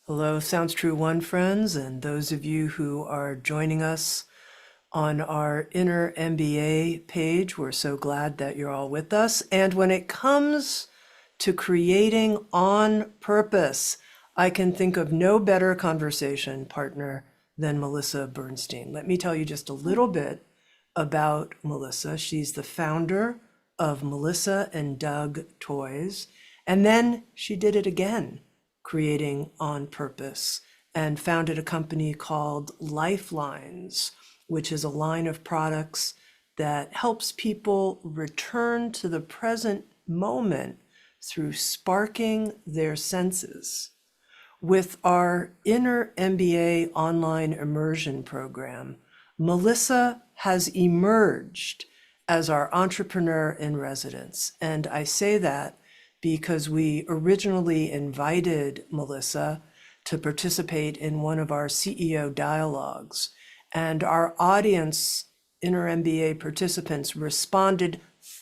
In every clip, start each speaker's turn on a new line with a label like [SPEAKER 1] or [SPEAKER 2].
[SPEAKER 1] Hello, Sounds True One friends, and those of you who are joining us on our Inner MBA page. We're so glad that you're all with us. And when it comes to creating on purpose, I can think of no better conversation partner than Melissa Bernstein. Let me tell you just a little bit about Melissa. She's the founder of Melissa and Doug Toys, and then she did it again, creating on purpose, and founded a company called Lifelines, which is a line of products that helps people return to the present moment through sparking their senses. With our Inner MBA online immersion program, Melissa has emerged as our entrepreneur in residence. And I say that because we originally invited Melissa to participate in one of our CEO dialogues. And our audience, Inner MBA participants, responded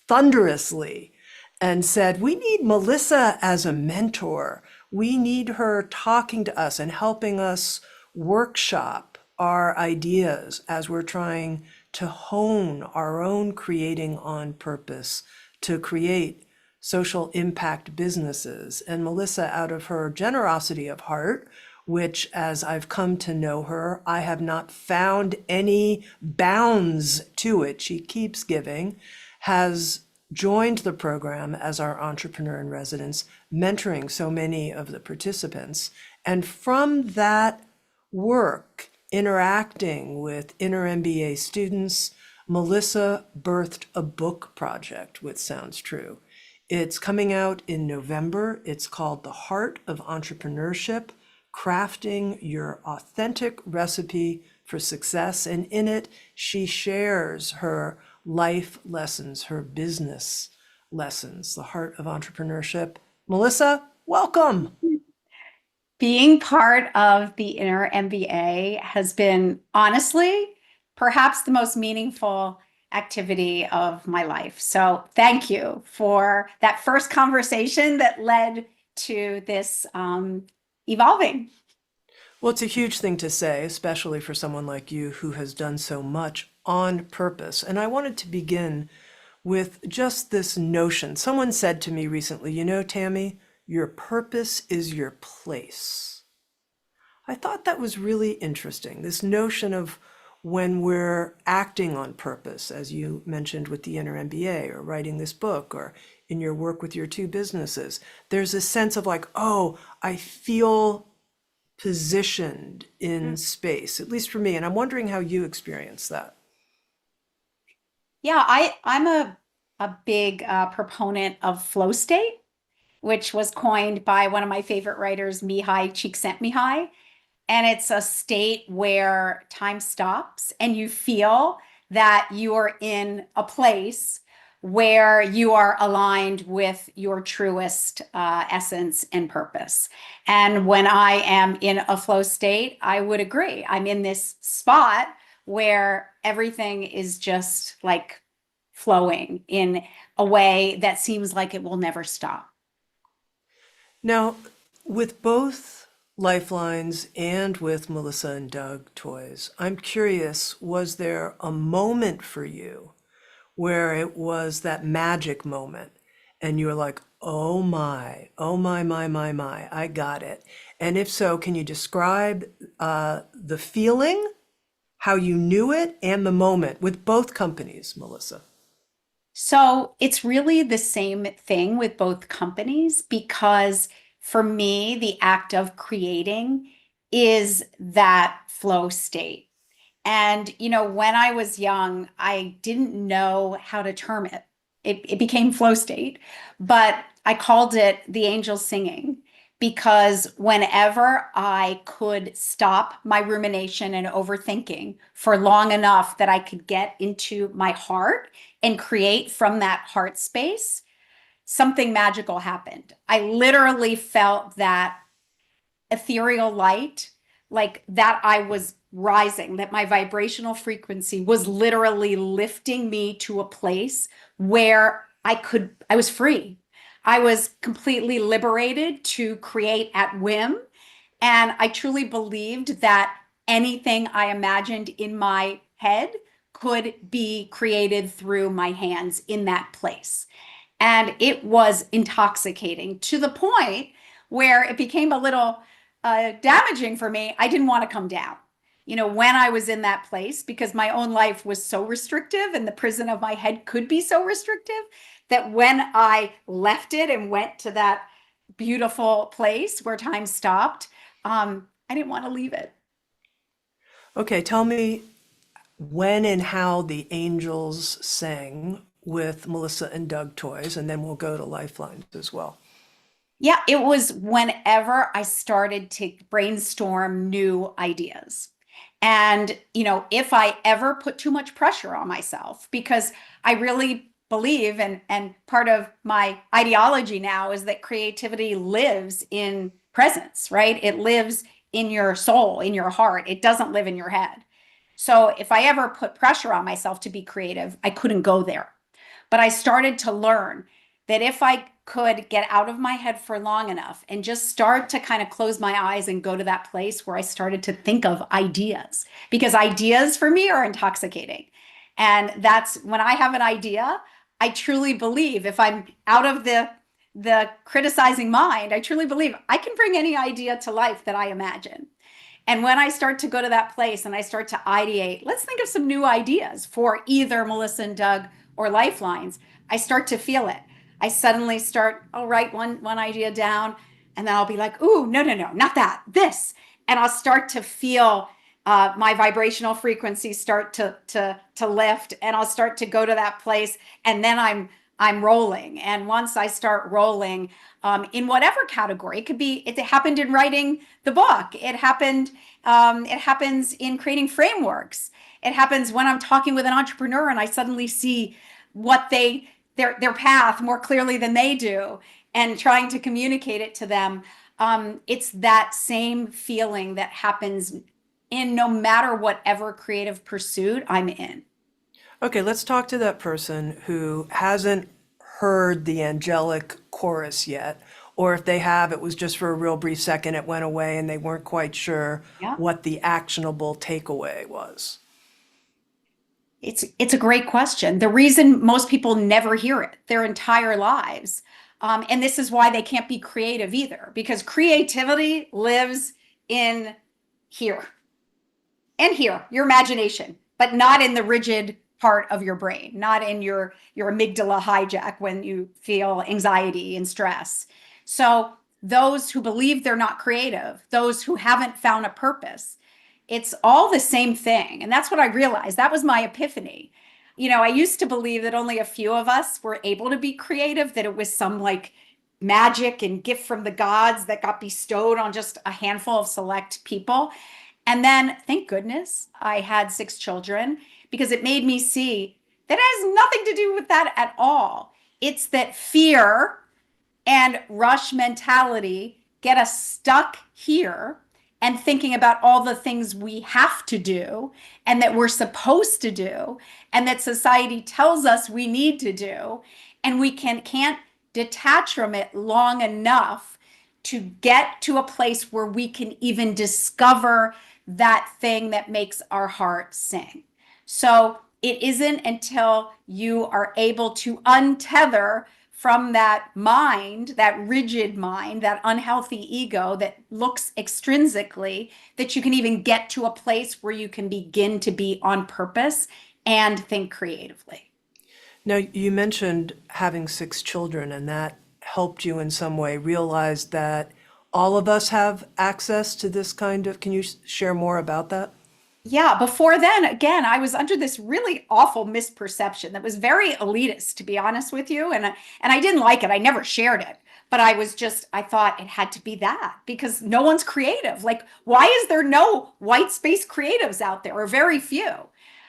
[SPEAKER 1] thunderously and said, we need Melissa as a mentor. We need her talking to us and helping us workshop our ideas as we're trying to hone our own creating on purpose to create social impact businesses. And Melissa, out of her generosity of heart, which as I've come to know her, I have not found any bounds to it, she keeps giving, has joined the program as our entrepreneur in residence, mentoring so many of the participants. And from that work, interacting with Inner MBA students, Melissa birthed a book project with Sounds True. It's coming out in November. It's called The Heart of Entrepreneurship, Crafting Your Authentic Recipe for Success. And in it, she shares her life lessons, her business lessons, the heart of entrepreneurship. Melissa, welcome.
[SPEAKER 2] Being part of the Inner MBA has been honestly perhaps the most meaningful activity of my life. So thank you for that first conversation that led to this evolving.
[SPEAKER 1] Well, it's a huge thing to say, especially for someone like you who has done so much on purpose. And I wanted to begin with just this notion. Someone said to me recently, you know, Tami, your purpose is your place. I thought that was really interesting. This notion of when we're acting on purpose, as you mentioned with the Inner MBA or writing this book or in your work with your two businesses, there's a sense of like, oh, I feel positioned in space, at least for me. And I'm wondering how you experience that.
[SPEAKER 2] Yeah, I'm a big proponent of flow state, which was coined by one of my favorite writers, Mihai Csikszentmihalyi. And it's a state where time stops and you feel that you are in a place where you are aligned with your truest essence and purpose. And when I am in a flow state, I would agree. I'm in this spot where everything is just like flowing in a way that seems like it will never stop.
[SPEAKER 1] Now, with both Lifelines and with Melissa and Doug Toys, I'm curious, was there a moment for you where it was that magic moment and you were like, oh my, I got it. And if so, can you describe the feeling, how you knew it, and the moment with both companies, Melissa?
[SPEAKER 2] So it's really the same thing with both companies because for me, the act of creating is that flow state. And, when I was young, I didn't know how to term it. It became flow state, but I called it the angel singing because whenever I could stop my rumination and overthinking for long enough that I could get into my heart and create from that heart space, something magical happened. I literally felt that ethereal light, like that I was rising, that my vibrational frequency was literally lifting me to a place where I was free. I was completely liberated to create at whim. And I truly believed that anything I imagined in my head could be created through my hands in that place. And it was intoxicating to the point where it became a little damaging for me. I didn't want to come down. When I was in that place, because my own life was so restrictive and the prison of my head could be so restrictive, that when I left it and went to that beautiful place where time stopped, I didn't want to leave it.
[SPEAKER 1] Okay, tell me when and how the Angels sang with Melissa and Doug Toys, and then we'll go to Lifelines as well.
[SPEAKER 2] Yeah, it was whenever I started to brainstorm new ideas. And, if I ever put too much pressure on myself, because I really believe, and part of my ideology now is that creativity lives in presence, right? It lives in your soul, in your heart. It doesn't live in your head. So if I ever put pressure on myself to be creative, I couldn't go there. But I started to learn that if I could get out of my head for long enough and just start to kind of close my eyes and go to that place where I started to think of ideas, because ideas for me are intoxicating. And that's when I have an idea, I truly believe if I'm out of the criticizing mind, I truly believe I can bring any idea to life that I imagine. And when I start to go to that place and I start to ideate, let's think of some new ideas for either Melissa and Doug or Lifelines, I start to feel it. I suddenly start, I'll write one idea down, and then I'll be like, ooh, no, no, no, not that, this. And I'll start to feel my vibrational frequency start to lift, and I'll start to go to that place, and then I'm rolling. And once I start rolling, in whatever category, it happened in writing the book. It happens in creating frameworks. It happens when I'm talking with an entrepreneur and I suddenly see what their path more clearly than they do, and trying to communicate it to them. It's that same feeling that happens in no matter whatever creative pursuit I'm in.
[SPEAKER 1] Okay, let's talk to that person who hasn't heard the angelic chorus yet, or if they have, it was just for a real brief second, it went away and they weren't quite sure
[SPEAKER 2] Yeah.
[SPEAKER 1] what the actionable takeaway was.
[SPEAKER 2] It's a great question. The reason most people never hear it their entire lives, and this is why they can't be creative either, because creativity lives in here and here, your imagination, but not in the rigid part of your brain, not in your amygdala hijack when you feel anxiety and stress. So those who believe they're not creative, those who haven't found a purpose, it's all the same thing. And that's what I realized. That was my epiphany. I used to believe that only a few of us were able to be creative, that it was some like magic and gift from the gods that got bestowed on just a handful of select people. And then, thank goodness, I had 6 children, because it made me see that has nothing to do with that at all. It's that fear and rush mentality get us stuck here and thinking about all the things we have to do and that we're supposed to do and that society tells us we need to do. And we can't detach from it long enough to get to a place where we can even discover that thing that makes our heart sing. So it isn't until you are able to untether from that mind, that rigid mind, that unhealthy ego that looks extrinsically, that you can even get to a place where you can begin to be on purpose and think creatively.
[SPEAKER 1] Now, you mentioned having 6 children, and that helped you in some way realize that all of us have access to this kind of, can you share more about that?
[SPEAKER 2] Yeah, before then, again, I was under this really awful misperception that was very elitist, to be honest with you, and I didn't like it. I never shared it, but I thought it had to be that because no one's creative. Like, why is there no white space creatives out there, or very few?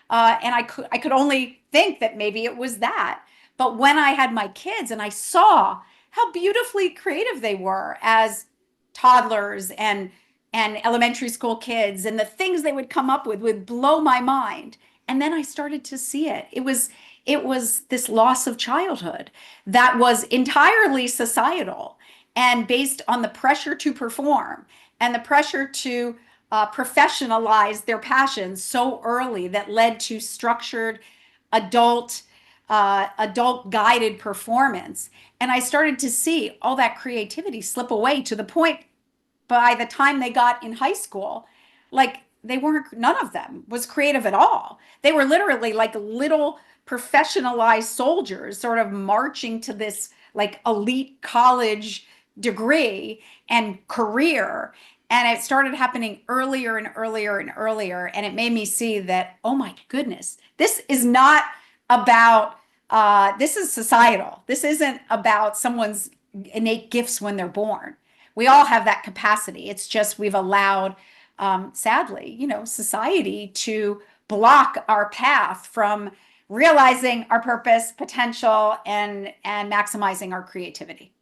[SPEAKER 2] And I could only think that maybe it was that. But when I had my kids and I saw how beautifully creative they were as toddlers and elementary school kids, and the things they would come up with would blow my mind. And then I started to see it. It was this loss of childhood that was entirely societal and based on the pressure to perform and the pressure to professionalize their passions so early that led to structured adult adult guided performance. And I started to see all that creativity slip away to the point by the time they got in high school, like they weren't, none of them was creative at all. They were literally like little professionalized soldiers sort of marching to this like elite college degree and career. And it started happening earlier and earlier and earlier. And it made me see that, oh my goodness, this is not about, this is societal. This isn't about someone's innate gifts when they're born. We all have that capacity. It's just we've allowed, sadly, society to block our path from realizing our purpose, potential, and maximizing our creativity.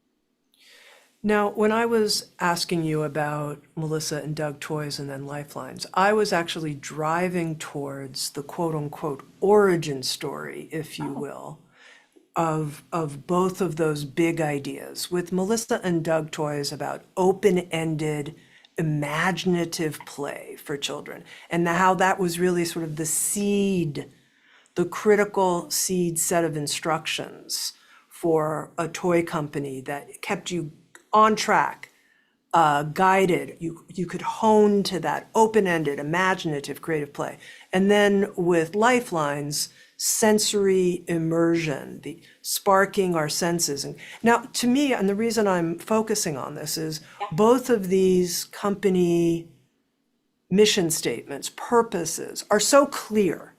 [SPEAKER 1] Now, when I was asking you about Melissa and Doug Toys and then Lifelines, I was actually driving towards the quote unquote origin story, if you
[SPEAKER 2] Oh,
[SPEAKER 1] will, of both of those big ideas. With Melissa and Doug Toys about open-ended, imaginative play for children, and how that was really sort of the seed, the critical seed set of instructions for a toy company that kept you on track, guided. You could hone to that open-ended, imaginative, creative play. And then with Lifelines, sensory immersion, the sparking our senses. And now, to me, and the reason I'm focusing on this is
[SPEAKER 2] yeah.
[SPEAKER 1] both of these company mission statements, purposes, are so clear.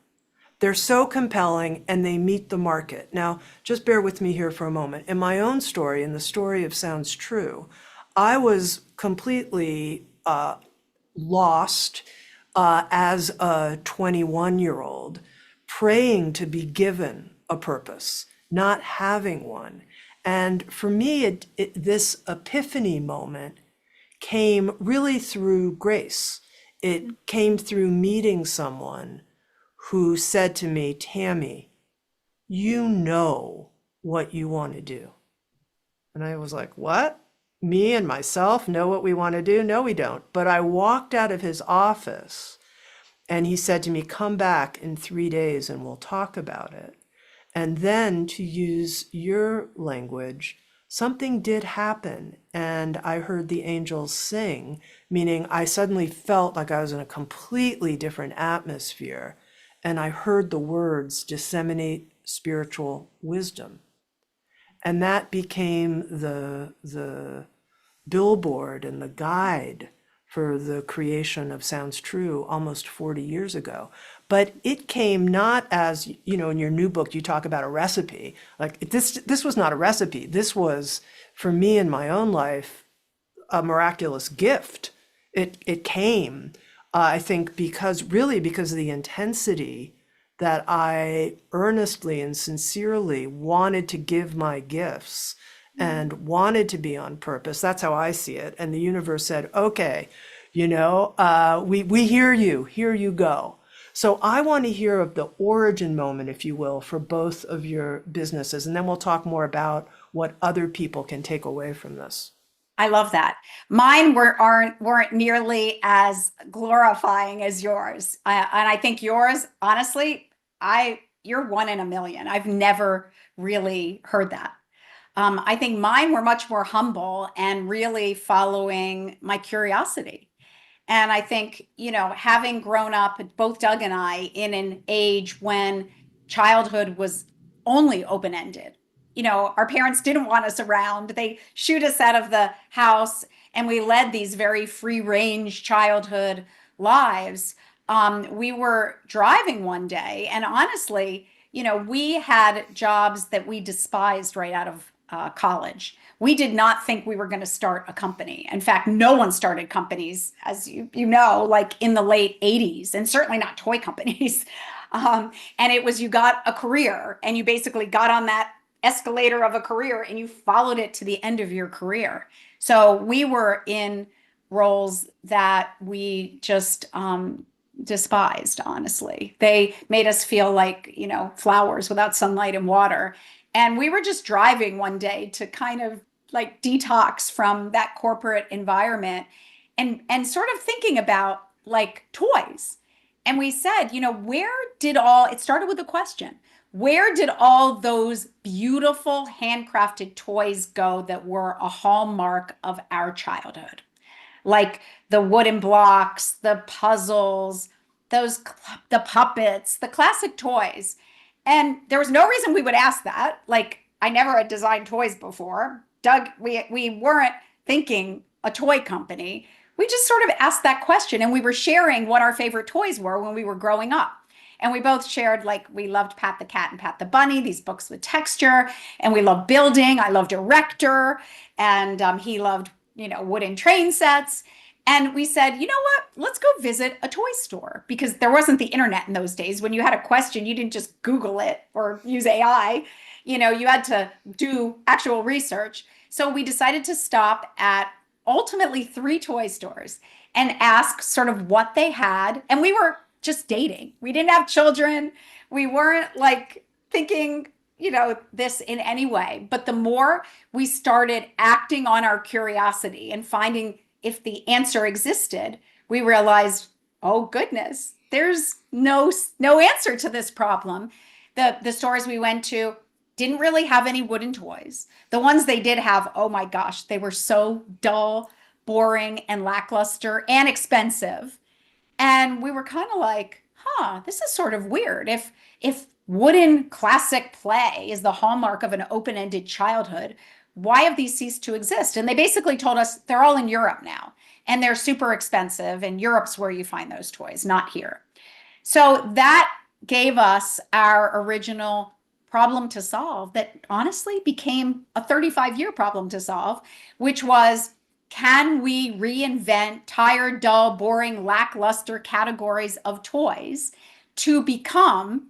[SPEAKER 1] They're so compelling and they meet the market. Now, just bear with me here for a moment. In my own story, in the story of Sounds True, I was completely lost as a 21-year-old, praying to be given a purpose, not having one. And for me, this epiphany moment came really through grace. It came through meeting someone who said to me, Tami, you know what you want to do. And I was like, what? Me and myself know what we want to do? No, we don't. But I walked out of his office and he said to me, come back in 3 days and we'll talk about it. And then, to use your language, something did happen. And I heard the angels sing, meaning I suddenly felt like I was in a completely different atmosphere. And I heard the words, disseminate spiritual wisdom. And that became the billboard and the guide for the creation of Sounds True almost 40 years ago. But it came not as, in your new book, you talk about a recipe. Like this was not a recipe. This was, for me in my own life, a miraculous gift. It came, I think, because of the intensity that I earnestly and sincerely wanted to give my gifts and wanted to be on purpose. That's how I see it. And the universe said, okay, we hear you, here you go. So I want to hear of the origin moment, if you will, for both of your businesses. And then we'll talk more about what other people can take away from this.
[SPEAKER 2] I love that. Mine weren't nearly as glorifying as yours, and I think yours, honestly, you're one in a million. I've never really heard that. I think mine were much more humble and really following my curiosity. And I think, having grown up, both Doug and I, in an age when childhood was only open ended, our parents didn't want us around. They shoot us out of the house, and we led these very free range childhood lives. We were driving one day, and honestly, we had jobs that we despised right out of college. We did not think we were going to start a company. In fact, no one started companies, as you know, like in the late 80s, and certainly not toy companies. And it was, you got a career and you basically got on that escalator of a career and you followed it to the end of your career. So we were in roles that we just despised, honestly. They made us feel like, flowers without sunlight and water. And we were just driving one day to kind of like detox from that corporate environment. and sort of thinking about like toys. And we said, where did it started with a question. Where did all those beautiful handcrafted toys go that were a hallmark of our childhood? Like the wooden blocks, the puzzles, those the puppets, the classic toys. And there was no reason we would ask that. Like I never had designed toys before. Doug, we weren't thinking a toy company. We just sort of asked that question and we were sharing what our favorite toys were when we were growing up. And we both shared like we loved Pat the Cat and Pat the Bunny, these books with texture, and we loved building. I loved Erector, and he loved wooden train sets. And we said, you know what? Let's go visit a toy store because there wasn't the internet in those days. When you had a question, you didn't just Google it or use AI. You had to do actual research. So we decided to stop at ultimately 3 toy stores and ask sort of what they had. And we were just dating. We didn't have children. We weren't like thinking, this in any way. But the more we started acting on our curiosity and finding if the answer existed, we realized, oh goodness, there's no answer to this problem. The stores we went to didn't really have any wooden toys. The ones they did have, oh my gosh, they were so dull, boring, and lackluster and expensive. And we were kind of like, this is sort of weird. If wooden classic play is the hallmark of an open-ended childhood, why have these ceased to exist? And they basically told us they're all in Europe now and they're super expensive, and Europe's where you find those toys, not here. So that gave us our original problem to solve that honestly became a 35-year problem to solve, which was, can we reinvent tired, dull, boring, lackluster categories of toys to become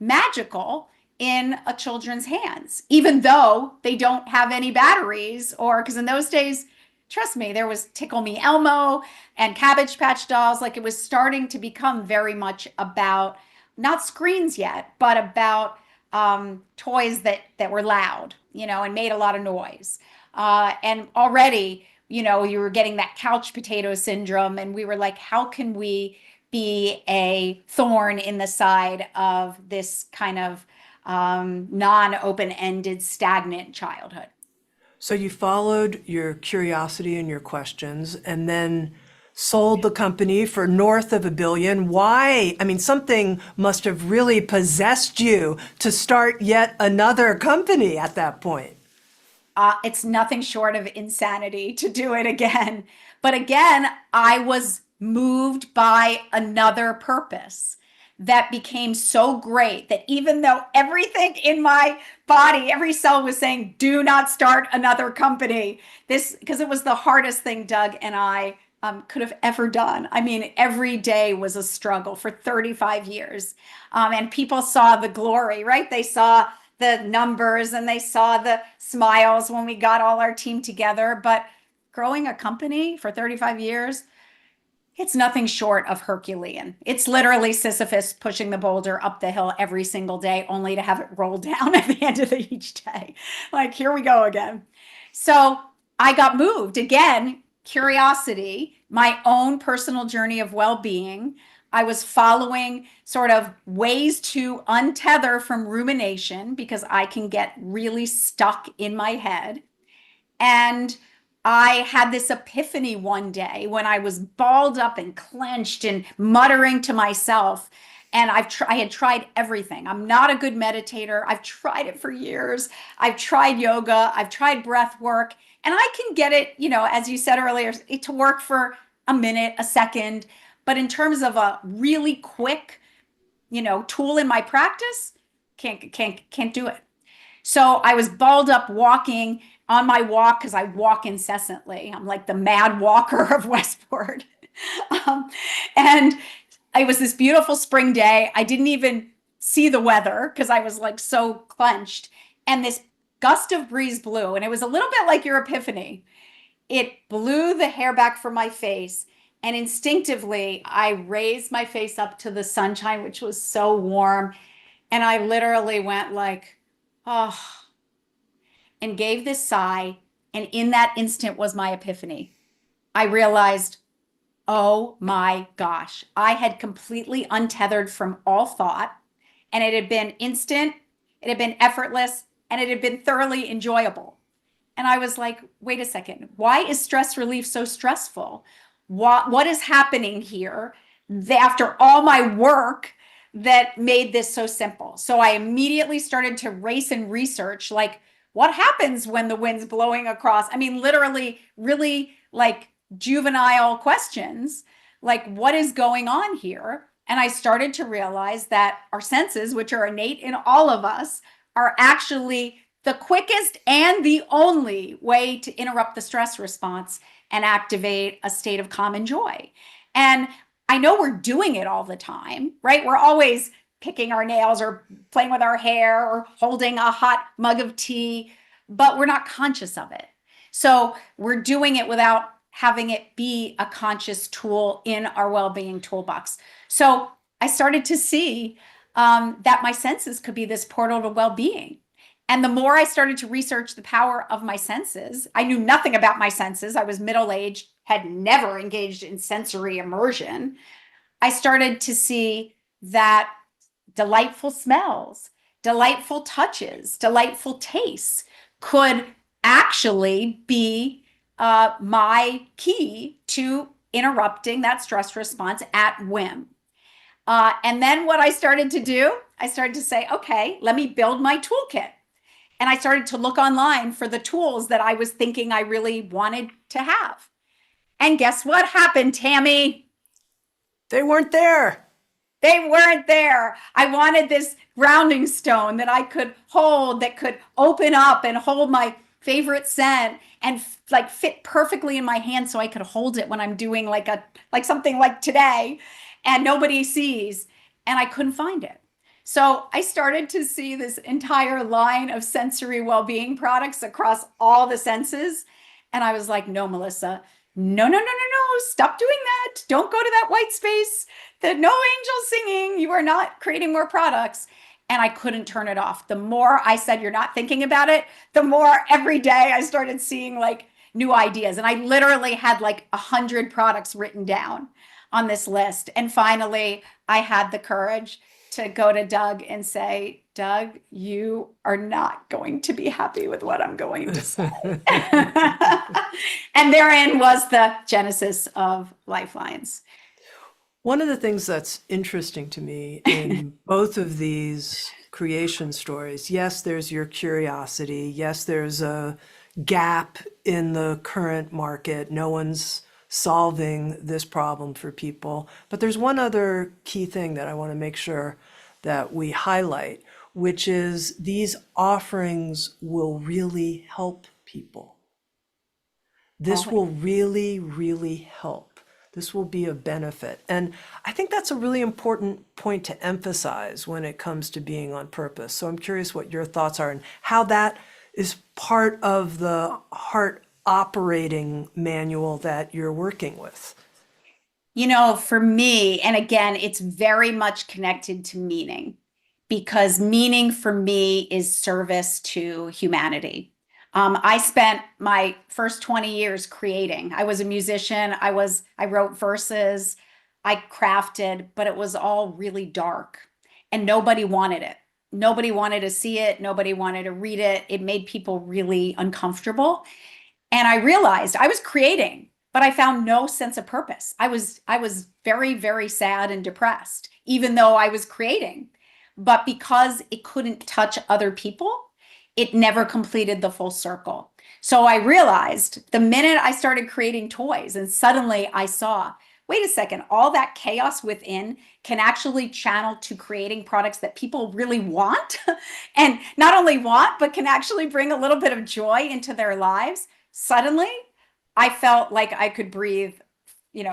[SPEAKER 2] magical in a children's hands, even though they don't have any batteries? Or because in those days, trust me, there was Tickle Me Elmo and Cabbage Patch dolls. Like it was starting to become very much about not screens yet, but about toys that were loud, and made a lot of noise. And already, you were getting that couch potato syndrome. And we were like, how can we be a thorn in the side of this kind of non-open-ended, stagnant childhood?
[SPEAKER 1] So you followed your curiosity and your questions and then sold the company for north of $1 billion. Why? I mean, something must have really possessed you to start yet another company at that point.
[SPEAKER 2] It's nothing short of insanity to do it again. But again, I was moved by another purpose that became so great that even though everything in my body, every cell was saying, do not start another company, because it was the hardest thing Doug and I could have ever done. I mean, every day was a struggle for 35 years. And people saw the glory, right? They saw the numbers and they saw the smiles when we got all our team together. But growing a company for 35 years, it's nothing short of Herculean. It's literally Sisyphus pushing the boulder up the hill every single day, only to have it roll down at the end of each day. Like, here we go again. So I got moved again, curiosity, my own personal journey of well-being. I was following sort of ways to untether from rumination because I can get really stuck in my head. And I had this epiphany one day when I was balled up and clenched and muttering to myself. And I had tried everything. I'm not a good meditator. I've tried it for years. I've tried yoga. I've tried breath work. And I can get it, as you said earlier, to work for a minute, a second. But in terms of a really quick, tool in my practice, can't do it. So I was balled up walking on my walk because I walk incessantly. I'm like the mad walker of Westport. um, and it was this beautiful spring day. I didn't even see the weather because I was like so clenched. And this gust of breeze blew. And it was a little bit like your epiphany. It blew the hair back from my face. And instinctively, I raised my face up to the sunshine, which was so warm. And I literally went like, oh, and gave this sigh. And in that instant was my epiphany. I realized, oh my gosh, I had completely untethered from all thought, and it had been instant, it had been effortless, and it had been thoroughly enjoyable. And I was like, wait a second, why is stress relief so stressful? What is happening here after all my work that made this so simple? So I immediately started to race and research, like, what happens when the wind's blowing across? I mean, literally, really like juvenile questions, like, what is going on here? And I started to realize that our senses, which are innate in all of us, are actually the quickest and the only way to interrupt the stress response and activate a state of calm and joy. And I know we're doing it all the time, right? We're always picking our nails or playing with our hair or holding a hot mug of tea, but we're not conscious of it. So we're doing it without having it be a conscious tool in our well-being toolbox. So I started to see that my senses could be this portal to well-being. And the more I started to research the power of my senses, I knew nothing about my senses. I was middle-aged, had never engaged in sensory immersion. I started to see that delightful smells, delightful touches, delightful tastes could actually be my key to interrupting that stress response at whim. And then what I started to do, I started to say, okay, let me build my toolkit. And I started to look online for the tools that I was thinking I really wanted to have. And guess what happened, Tami?
[SPEAKER 1] They weren't there.
[SPEAKER 2] They weren't there. I wanted this grounding stone that I could hold, that could open up and hold my favorite scent and like fit perfectly in my hand so I could hold it when I'm doing like something like today and nobody sees. And I couldn't find it. So I started to see this entire line of sensory well-being products across all the senses. And I was like, no, Melissa, no, no, no, no, no, stop doing that. Don't go to that white space. No angels singing. You are not creating more products. And I couldn't turn it off. The more I said, you're not thinking about it, the more every day I started seeing like new ideas. And I literally had like 100 products written down on this list. And finally, I had the courage to go to Doug and say, Doug, you are not going to be happy with what I'm going to say. And therein was the genesis of Lifelines.
[SPEAKER 1] One of the things that's interesting to me in both of these creation stories, yes, there's your curiosity. Yes, there's a gap in the current market. No one's solving this problem for people. But there's one other key thing that I want to make sure that we highlight, which is these offerings will really help people. This will really, really help. This will be a benefit. And I think that's a really important point to emphasize when it comes to being on purpose. So I'm curious what your thoughts are and how that is part of the heart operating manual that you're working with.
[SPEAKER 2] You know, for me, and again, it's very much connected to meaning because meaning for me is service to humanity. I spent my first 20 years creating. I was a musician. I wrote verses, I crafted, but it was all really dark and nobody wanted it. Nobody wanted to see it. Nobody wanted to read it. It made people really uncomfortable. And I realized I was creating, but I found no sense of purpose. I was very, very sad and depressed, even though I was creating. But because it couldn't touch other people, it never completed the full circle. So I realized the minute I started creating toys and suddenly I saw, wait a second, all that chaos within can actually channel to creating products that people really want and not only want, but can actually bring a little bit of joy into their lives. Suddenly, I felt like I could breathe,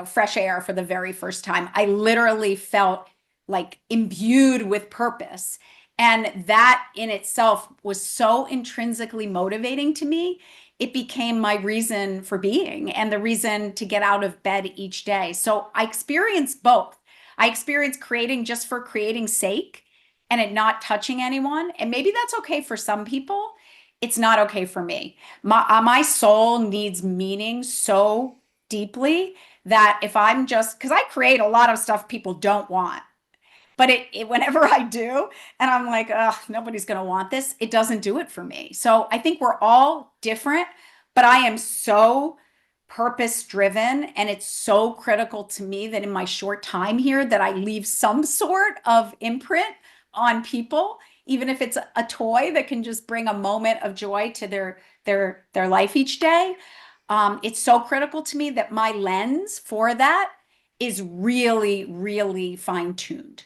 [SPEAKER 2] fresh air for the very first time. I literally felt like imbued with purpose. And that in itself was so intrinsically motivating to me. It became my reason for being and the reason to get out of bed each day. So I experienced both. I experienced creating just for creating's sake and it not touching anyone. And maybe that's okay for some people. It's not okay for me. My soul needs meaning so deeply that if I'm just, because I create a lot of stuff people don't want, but whenever I do, and I'm like, oh, nobody's going to want this, it doesn't do it for me. So I think we're all different, but I am so purpose driven, and it's so critical to me that in my short time here that I leave some sort of imprint on people, even if it's a toy that can just bring a moment of joy to their life each day. It's so critical to me that my lens for that is really, really fine tuned.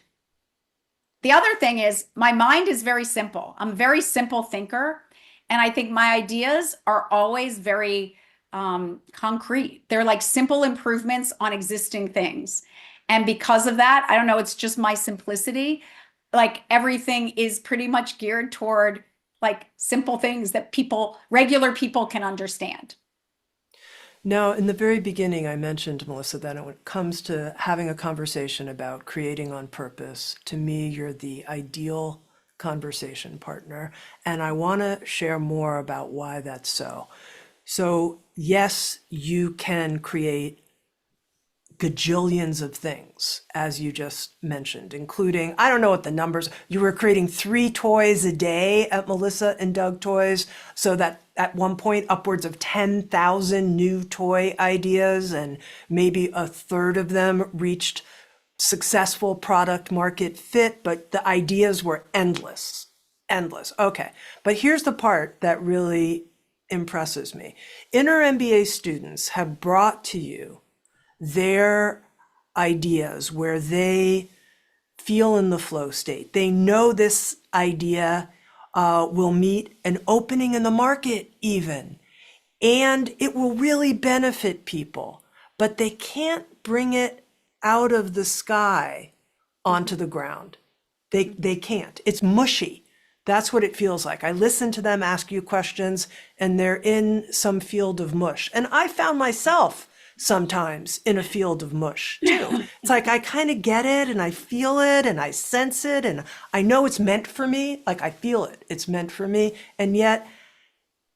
[SPEAKER 2] The other thing is my mind is very simple. I'm a very simple thinker. And I think my ideas are always very concrete. They're like simple improvements on existing things. And because of that, I don't know, it's just my simplicity. Like everything is pretty much geared toward like simple things that regular people can understand.
[SPEAKER 1] Now, in the very beginning, I mentioned, Melissa, that when it comes to having a conversation about creating on purpose, to me, you're the ideal conversation partner. And I want to share more about why that's so. So, yes, you can create gajillions of things, as you just mentioned, including, I don't know what the numbers, you were creating 3 toys a day at Melissa and Doug Toys, so that at one point upwards of 10,000 new toy ideas, and maybe a third of them reached successful product market fit, but the ideas were endless, endless. Okay, but here's the part that really impresses me. Inner MBA students have brought to you their ideas where they feel in the flow state. They know this idea will meet an opening in the market even, and it will really benefit people, but they can't bring it out of the sky onto the ground. They can't. It's mushy. That's what it feels like. I listen to them ask you questions and they're in some field of mush. And I found myself sometimes in a field of mush too. It's like I kind of get it and I feel it and I sense it and I know it's meant for me. Like I feel it, it's meant for me. And yet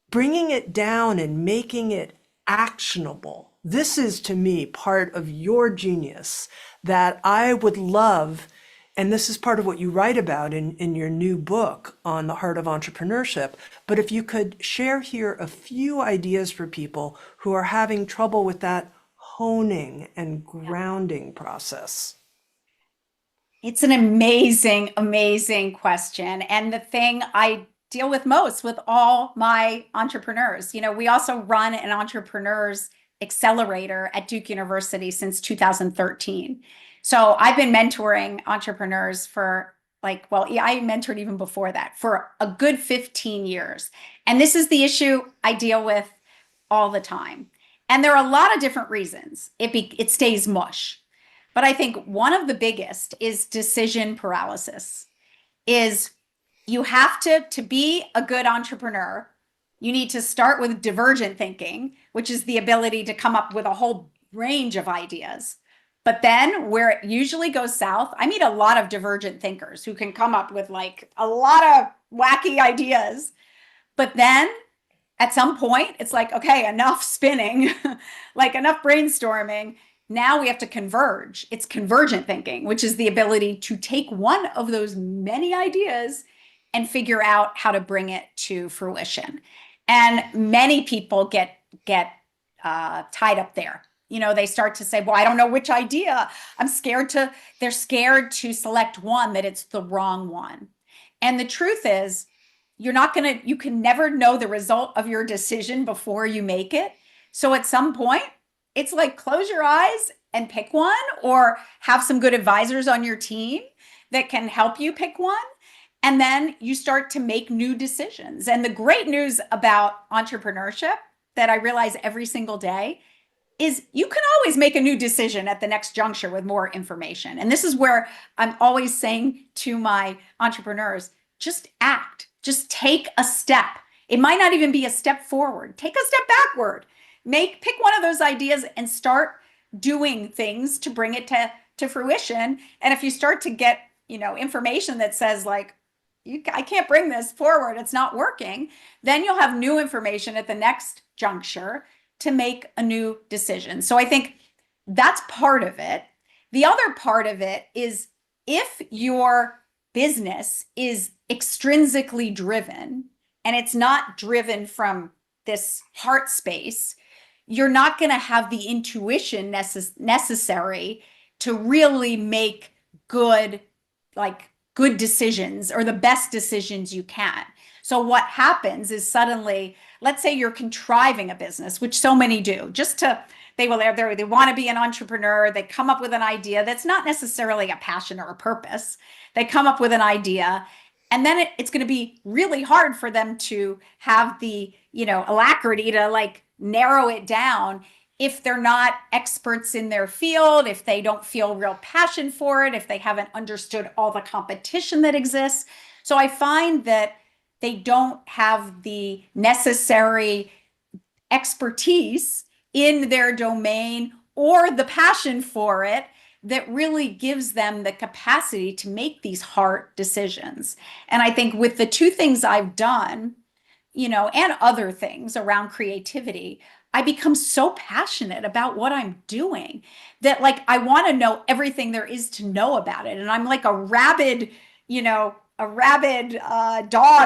[SPEAKER 1] bringing it down and making it actionable, this is to me part of your genius that I would love. And this is part of what you write about in your new book on the heart of entrepreneurship. But if you could share here a few ideas for people who are having trouble with that honing and grounding process.
[SPEAKER 2] It's an amazing, amazing question. And the thing I deal with most with all my entrepreneurs, we also run an entrepreneurs accelerator at Duke University since 2013. So I've been mentoring entrepreneurs for I mentored even before that for a good 15 years. And this is the issue I deal with all the time. And there are a lot of different reasons it stays mush. But I think one of the biggest is decision paralysis. Is you have to be a good entrepreneur, you need to start with divergent thinking, which is the ability to come up with a whole range of ideas. But then where it usually goes south, I meet a lot of divergent thinkers who can come up with like a lot of wacky ideas. But then at some point, it's like, okay, enough spinning, like enough brainstorming. Now we have to converge. It's convergent thinking, which is the ability to take one of those many ideas and figure out how to bring it to fruition. And many people get tied up there. They start to say, well, I don't know which idea. They're scared to select one that it's the wrong one. And the truth is, you can never know the result of your decision before you make it. So at some point, it's like close your eyes and pick one, or have some good advisors on your team that can help you pick one. And then you start to make new decisions. And the great news about entrepreneurship that I realize every single day is you can always make a new decision at the next juncture with more information. And this is where I'm always saying to my entrepreneurs, just act, just take a step. It might not even be a step forward. Take a step backward. Pick one of those ideas and start doing things to bring it to fruition. And if you start to get, information that says like, I can't bring this forward, it's not working, then you'll have new information at the next juncture to make a new decision. So I think that's part of it. The other part of it is if your business is extrinsically driven and it's not driven from this heart space, you're not going to have the intuition necessary to really make good, like good decisions or the best decisions you can. So what happens is suddenly, let's say you're contriving a business, which so many do, just to they want to be an entrepreneur. They come up with an idea that's not necessarily a passion or a purpose. They come up with an idea, and then it's going to be really hard for them to have the, alacrity to like narrow it down if they're not experts in their field, if they don't feel real passion for it, if they haven't understood all the competition that exists. So I find that they don't have the necessary expertise in their domain or the passion for it that really gives them the capacity to make these hard decisions. And I think with the two things I've done, and other things around creativity, I become so passionate about what I'm doing that like I want to know everything there is to know about it. And I'm like a rabid dog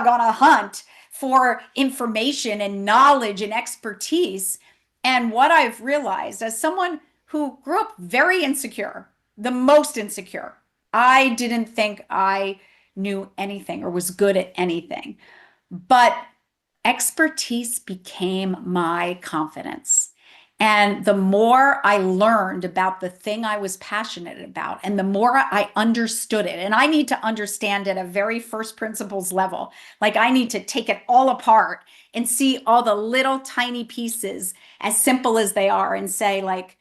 [SPEAKER 2] on a hunt for information and knowledge and expertise. And what I've realized as someone who grew up very insecure, the most insecure, I didn't think I knew anything or was good at anything. But expertise became my confidence. And the more I learned about the thing I was passionate about, and the more I understood it, and I need to understand at a very first principles level, like I need to take it all apart and see all the little tiny pieces as simple as they are and say like,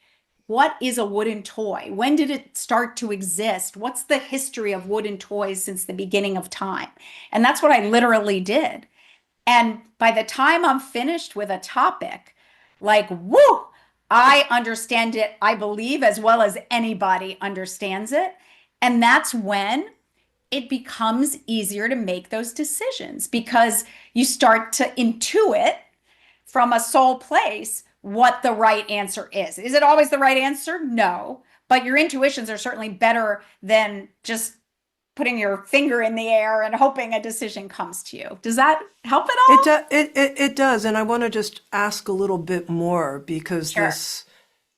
[SPEAKER 2] what is a wooden toy? When did it start to exist? What's the history of wooden toys since the beginning of time? And that's what I literally did. And by the time I'm finished with a topic, like, woo, I understand it, I believe, as well as anybody understands it. And that's when it becomes easier to make those decisions because you start to intuit from a soul place what the right answer is. Is it always the right answer? No. But your intuitions are certainly better than just putting your finger in the air and hoping a decision comes to you. Does that help at all?
[SPEAKER 1] It does. And I want to just ask a little bit more because
[SPEAKER 2] Sure.
[SPEAKER 1] this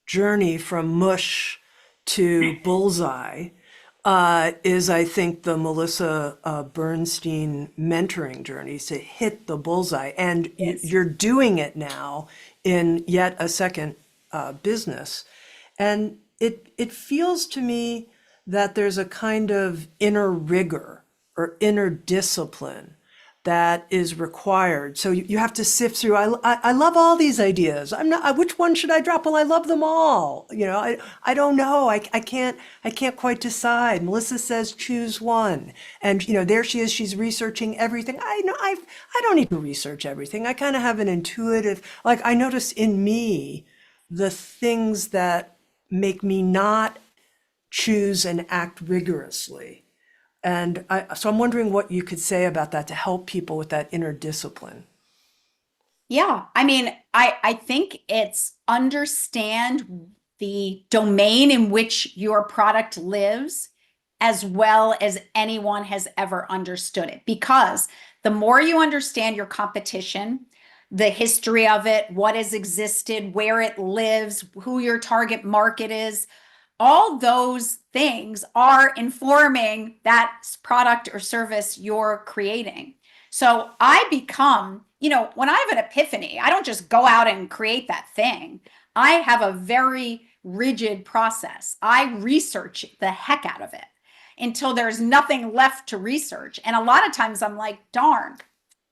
[SPEAKER 1] journey from Mush to Bullseye is, I think, the Melissa Bernstein mentoring journey to hit the bullseye. And
[SPEAKER 2] Yes.
[SPEAKER 1] you're doing it now in yet a second business. And it feels to me that there's a kind of inner rigor or inner discipline that is required. So you have to sift through. I love all these ideas. I'm not. Which one should I drop? Well, I love them all. I don't know. I can't quite decide. Melissa says choose one, and there she is. She's researching everything. I know. I don't need to research everything. I kind of have an intuitive. Like I notice in me the things that make me not choose and act rigorously. And so I'm wondering what you could say about that to help people with that inner discipline.
[SPEAKER 2] Yeah. I mean, I think it's understand the domain in which your product lives as well as anyone has ever understood it. Because the more you understand your competition, the history of it, what has existed, where it lives, who your target market is, all those things are informing that product or service you're creating. So I become, when I have an epiphany, I don't just go out and create that thing. I have a very rigid process. I research the heck out of it until there's nothing left to research. And a lot of times I'm like, darn,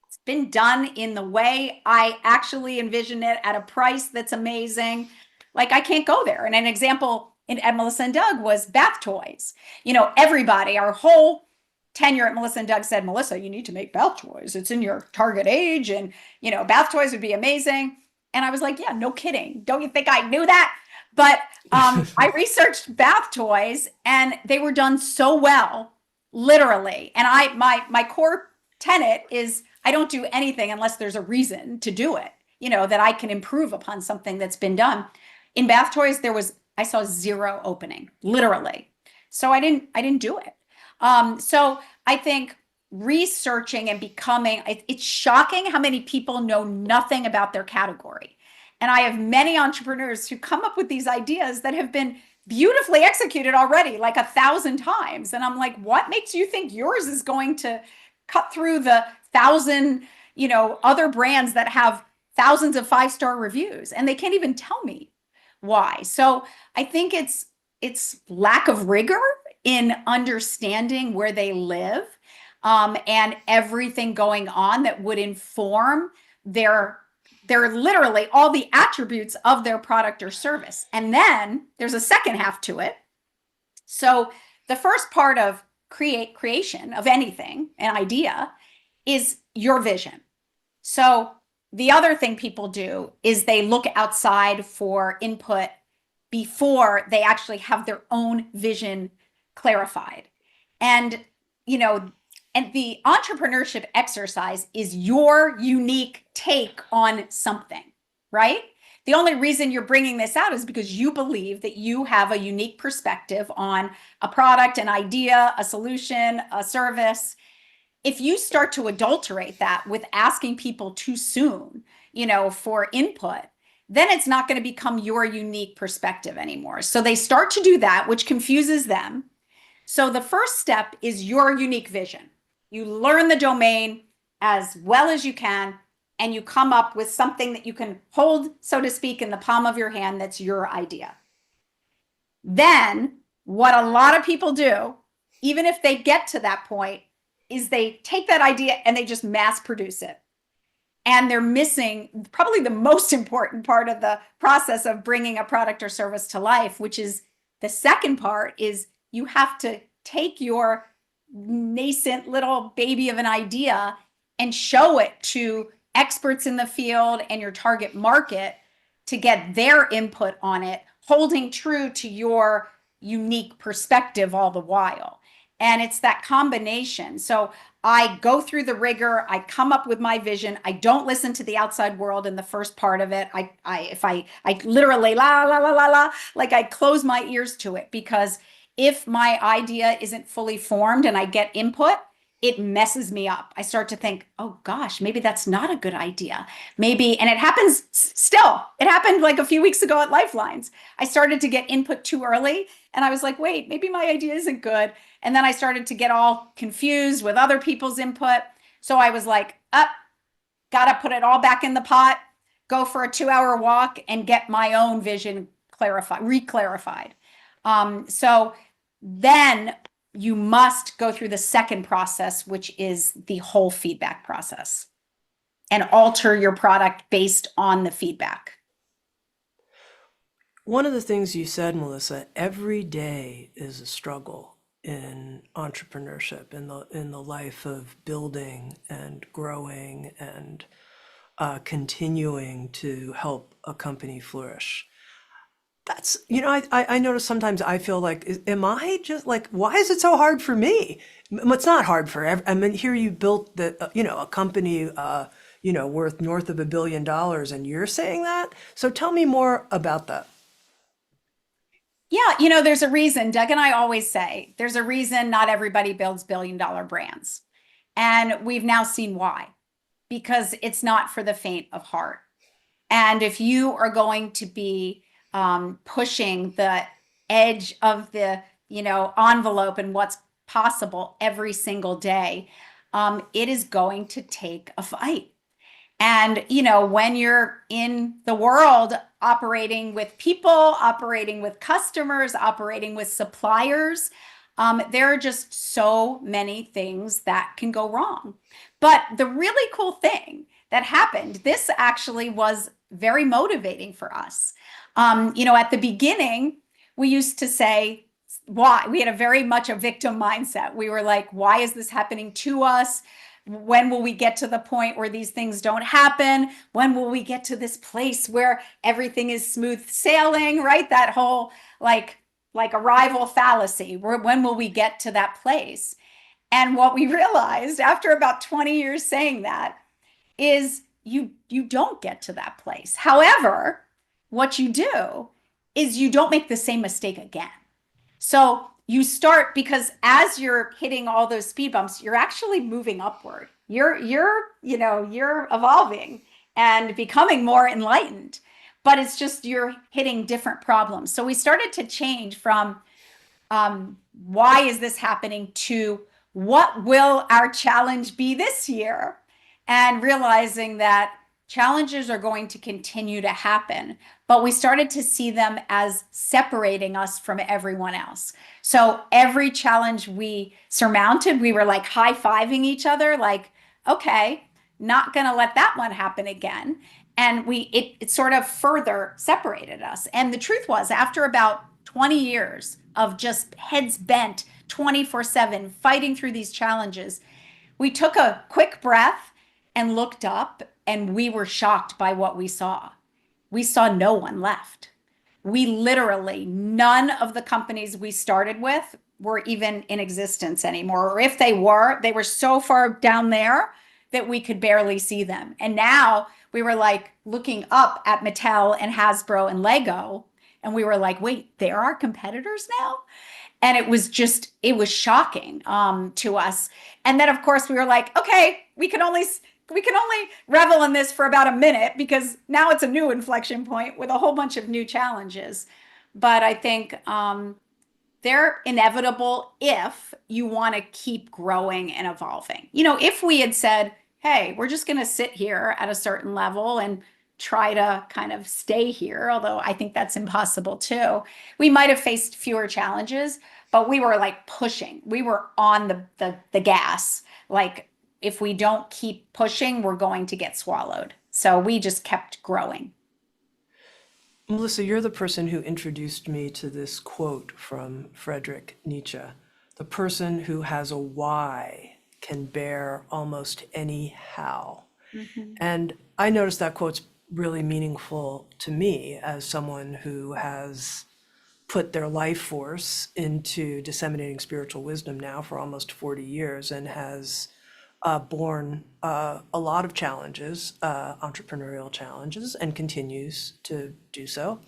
[SPEAKER 2] it's been done in the way I actually envision it at a price that's amazing. Like I can't go there. And an example at Melissa and Doug was bath toys. Everybody, our whole tenure at Melissa and Doug said, Melissa, you need to make bath toys. It's in your target age and, bath toys would be amazing. And I was like, yeah, no kidding. Don't you think I knew that? But I researched bath toys and they were done so well, literally. And my core tenet is I don't do anything unless there's a reason to do it. that I can improve upon something that's been done. In bath toys, I saw zero opening, literally. So I didn't do it. So I think researching and becoming, it's shocking how many people know nothing about their category. And I have many entrepreneurs who come up with these ideas that have been beautifully executed already, like 1,000 times. And I'm like, what makes you think yours is going to cut through the 1,000, other brands that have thousands of 5-star reviews? And they can't even tell me why. So I think it's lack of rigor in understanding where they live, and everything going on that would inform their literally all the attributes of their product or service. And then there's a second half to it. So the first part of creation of anything, an idea, is your vision. So the other thing people do is they look outside for input before they actually have their own vision clarified. And, and the entrepreneurship exercise is your unique take on something, right? The only reason you're bringing this out is because you believe that you have a unique perspective on a product, an idea, a solution, a service. If you start to adulterate that with asking people too soon, for input, then it's not going to become your unique perspective anymore. So they start to do that, which confuses them. So the first step is your unique vision. You learn the domain as well as you can, and you come up with something that you can hold, so to speak, in the palm of your hand that's your idea. Then what a lot of people do, even if they get to that point, is they take that idea and they just mass produce it. And they're missing probably the most important part of the process of bringing a product or service to life, which is the second part is you have to take your nascent little baby of an idea and show it to experts in the field and your target market to get their input on it, holding true to your unique perspective all the while. And it's that combination. So I go through the rigor. I come up with my vision. I don't listen to the outside world in the first part of it. I literally la la la la la, like I close my ears to it, because if my idea isn't fully formed and I get input, it messes me up. I start to think, oh gosh, maybe that's not a good idea. Maybe, and it happens still. It happened like a few weeks ago at Lifelines. I started to get input too early and I was like, wait, maybe my idea isn't good. And then I started to get all confused with other people's input. So I was like, gotta put it all back in the pot, go for a 2-hour walk and get my own vision reclarified. So then you must go through the second process, which is the whole feedback process, and alter your product based on the feedback.
[SPEAKER 1] One of the things you said, Melissa, every day is a struggle in entrepreneurship, in the life of building and growing and continuing to help a company flourish. That's, I notice sometimes I feel like, am I just like, why is it so hard for me? It's not hard for I mean, here you built a company, worth north of $1 billion, and you're saying that? So tell me more about that.
[SPEAKER 2] Yeah, there's a reason. Doug and I always say there's a reason not everybody builds billion-dollar brands. And we've now seen why, because it's not for the faint of heart. And if you are going to be pushing the edge of the envelope and what's possible every single day, it is going to take a fight. And when you're in the world operating with people, operating with customers, operating with suppliers, there are just so many things that can go wrong. But the really cool thing that happened, this actually was very motivating for us. At the beginning, we used to say, why? We had a very much a victim mindset. We were like, why is this happening to us? When will we get to the point where these things don't happen? When will we get to this place where everything is smooth sailing, right? That whole like arrival fallacy. When will we get to that place? And what we realized after about 20 years saying that is you don't get to that place. However, what you do is you don't make the same mistake again. So you start, because as you're hitting all those speed bumps, you're actually moving upward. You're evolving and becoming more enlightened, but it's just you're hitting different problems. So we started to change from why is this happening to what will our challenge be this year? And realizing that challenges are going to continue to happen, but we started to see them as separating us from everyone else. So every challenge we surmounted, we were like high-fiving each other, like, okay, not going to let that one happen again. And it sort of further separated us. And the truth was, after about 20 years of just heads bent 24/7 fighting through these challenges, we took a quick breath and looked up, and we were shocked by what we saw. We saw no one left. We literally, none of the companies we started with were even in existence anymore. Or if they were so far down there that we could barely see them. And now we were like looking up at Mattel and Hasbro and Lego, and we were like, wait, there are competitors now? And it was shocking to us. And then of course we were like, okay, we can only revel in this for about a minute, because now it's a new inflection point with a whole bunch of new challenges. But I think they're inevitable if you want to keep growing and evolving. If we had said, hey, we're just going to sit here at a certain level and try to kind of stay here, although I think that's impossible too, we might have faced fewer challenges, but we were like pushing. We were on the gas. Like, if we don't keep pushing, we're going to get swallowed. So we just kept growing.
[SPEAKER 1] Melissa, you're the person who introduced me to this quote from Friedrich Nietzsche. The person who has a why can bear almost any how. And I noticed that quote's really meaningful to me as someone who has put their life force into disseminating spiritual wisdom now for almost 40 years and has borne a lot of challenges, entrepreneurial challenges, and continues to do so.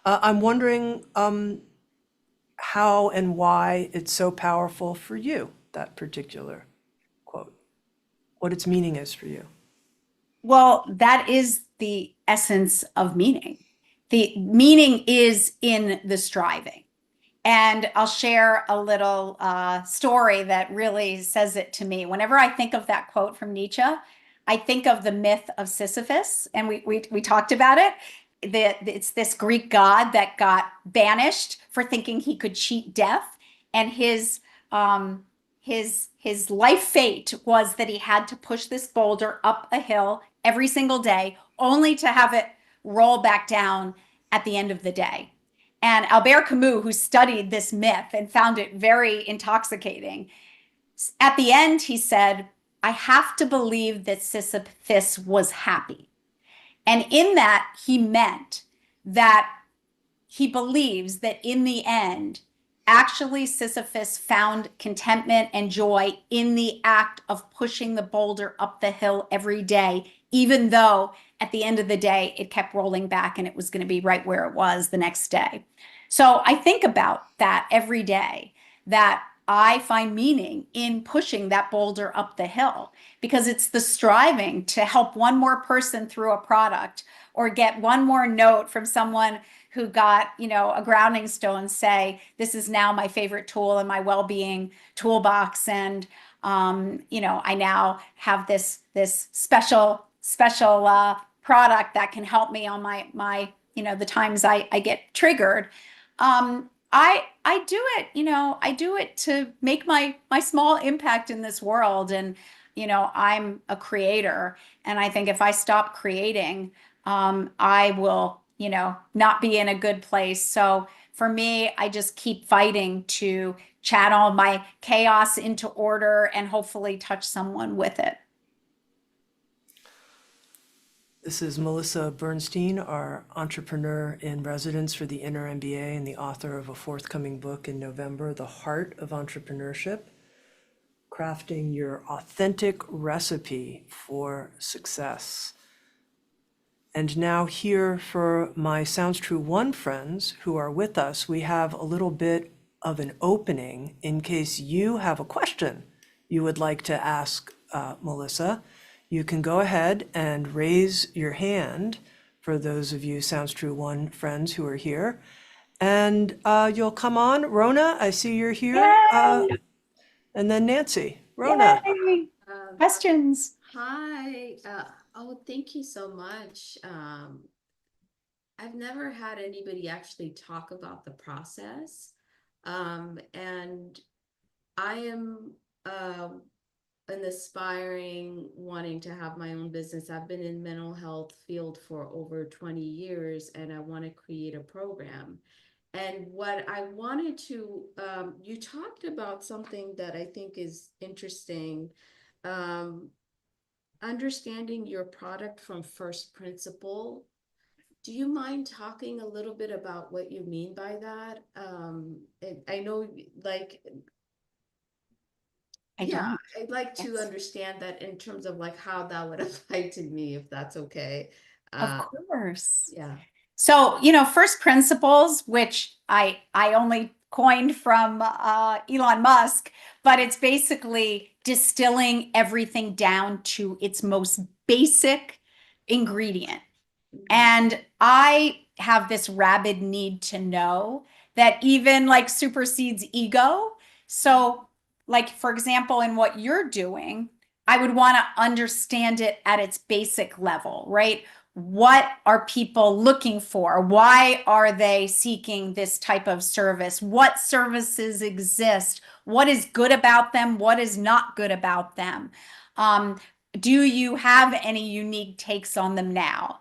[SPEAKER 1] I'm wondering how and why it's so powerful for you, that particular quote, what its meaning is for you.
[SPEAKER 2] Well, that is the essence of meaning. The meaning is in the striving. And I'll share a little story that really says it to me. Whenever I think of that quote from Nietzsche, I think of the myth of Sisyphus, and we talked about it. It's this Greek god that got banished for thinking he could cheat death, and his life fate was that he had to push this boulder up a hill every single day, only to have it roll back down at the end of the day. And Albert Camus, who studied this myth and found it very intoxicating, at the end he said, I have to believe that Sisyphus was happy. And in that, he meant that he believes that in the end, actually Sisyphus found contentment and joy in the act of pushing the boulder up the hill every day, even though at the end of the day, it kept rolling back and it was going to be right where it was the next day. So I think about that every day, that I find meaning in pushing that boulder up the hill, because it's the striving to help one more person through a product, or get one more note from someone who got, a grounding stone, say, this is now my favorite tool in my well-being toolbox. And, I now have this special product that can help me on my the times I get triggered. I do it, I do it to make my small impact in this world. And, I'm a creator. And I think if I stop creating, I will, not be in a good place. So for me, I just keep fighting to channel my chaos into order and hopefully touch someone with it.
[SPEAKER 1] This is Melissa Bernstein, our entrepreneur in residence for the Inner MBA and the author of a forthcoming book in November, The Heart of Entrepreneurship, Crafting Your Authentic Recipe for Success. And now here for my Sounds True One friends who are with us, we have a little bit of an opening in case you have a question you would like to ask Melissa. You can go ahead and raise your hand for those of you Sounds True One friends who are here. And you'll come on. Rona, I see you're here.
[SPEAKER 2] Yay!
[SPEAKER 1] And then Nancy. Rona.
[SPEAKER 2] Yay!
[SPEAKER 3] Um,
[SPEAKER 2] Questions?
[SPEAKER 3] Hi. Oh, thank you so much. I've never had anybody actually talk about the process. And I am an aspiring, wanting to have my own business. I've been in mental health field for over 20 years, and I want to create a program. And what I wanted to, you talked about something that I think is interesting. Um, Understanding your product from first principle. Do you mind talking a little bit about what you mean by that? I know, like,
[SPEAKER 2] I
[SPEAKER 3] yeah,
[SPEAKER 2] don't.
[SPEAKER 3] I'd like to
[SPEAKER 2] Yes.
[SPEAKER 3] understand that in terms of like how that would apply to me, if that's okay.
[SPEAKER 2] Of
[SPEAKER 3] Uh,
[SPEAKER 2] course.
[SPEAKER 3] yeah.
[SPEAKER 2] So, first principles, which I only coined from Elon Musk, but it's basically distilling everything down to its most basic ingredient.
[SPEAKER 3] Mhm.
[SPEAKER 2] And I have this rabid need to know that even like supersedes ego. So, like, for example, in what you're doing, I would want to understand it at its basic level, right? What are people looking for? Why are they seeking this type of service? What services exist? What is good about them? What is not good about them? Do you have any unique takes on them now?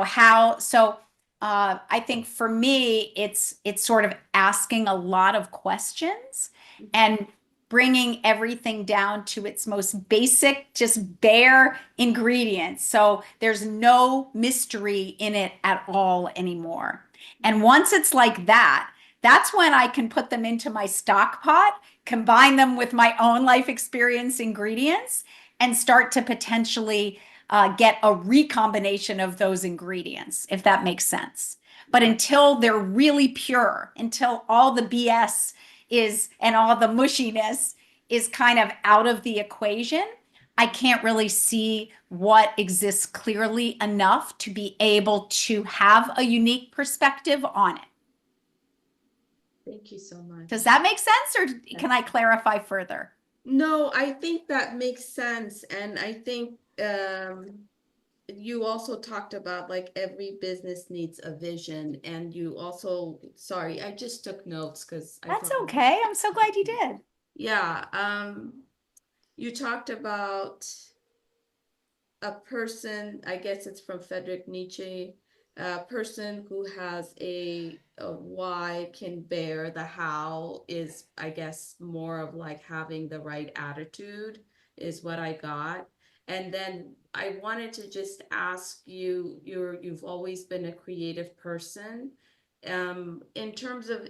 [SPEAKER 2] How so I think for me it's sort of asking a lot of questions and bringing everything down to its most basic, just bare ingredients, so there's no mystery in it at all anymore. And once it's like that, that's when I can put them into my stock pot, combine them with my own life experience ingredients, and start to potentially get a recombination of those ingredients, if that makes sense. But until they're really pure, until all the BS is and all the mushiness is kind of out of the equation, I can't really see what exists clearly enough to be able to have a unique perspective on it.
[SPEAKER 3] Thank you so
[SPEAKER 2] Does
[SPEAKER 3] much.
[SPEAKER 2] that make sense, or can I clarify further?
[SPEAKER 3] No, I think that makes sense. And I think you also talked about like every business needs a vision. And you also, sorry, I just took notes because I
[SPEAKER 2] That's
[SPEAKER 3] thought,
[SPEAKER 2] okay. I'm so glad you did.
[SPEAKER 3] yeah, you talked about a person, I guess it's from Friedrich Nietzsche, a person who has a why can bear the how is, I guess, more of like having the right attitude is what I got. And then I wanted to just ask you, you've always been a creative person. In terms of,